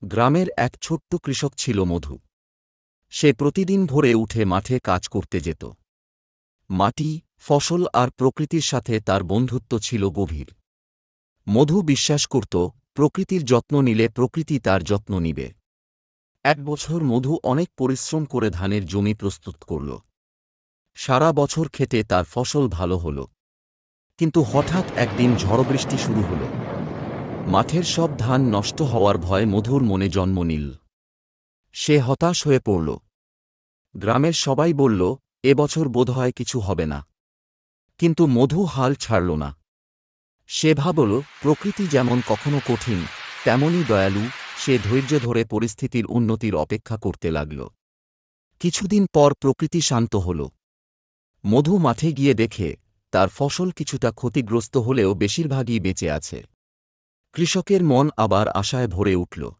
গ্রামের এক ছোট্ট কৃষক ছিল মধু। সে প্রতিদিন ভোরে উঠে মাঠে কাজ করতে যেত। মাটি, ফসল আর প্রকৃতির সাথে তার বন্ধুত্ব ছিল গভীর। মধু বিশ্বাস করত, প্রকৃতির যত্ন নিলে প্রকৃতি তার যত্ন নিবে। এক বছর মধু অনেক পরিশ্রম করে ধানের জমি প্রস্তুত করল। সারা বছর খেতে তার ফসল ভালো হল। কিন্তু হঠাৎ একদিন ঝড়বৃষ্টি শুরু হল। মাঠের সব ধান নষ্ট হওয়ার ভয় মধুর মনে জন্ম নিল। সে হতাশ হয়ে পড়ল। গ্রামের সবাই বলল, এবছর বোধহয় কিছু হবে না। কিন্তু মধু হাল ছাড়ল না। সে ভাবল, প্রকৃতি যেমন কখনো কঠিন, তেমনই দয়ালু। সে ধৈর্য ধরে পরিস্থিতির উন্নতির অপেক্ষা করতে লাগল। কিছুদিন পর প্রকৃতি শান্ত হল। মধু মাঠে গিয়ে দেখে, তার ফসল কিছুটা ক্ষতিগ্রস্ত হলেও বেশিরভাগই বেঁচে আছে। কৃষকের মন আবার আশায় ভরে উঠল।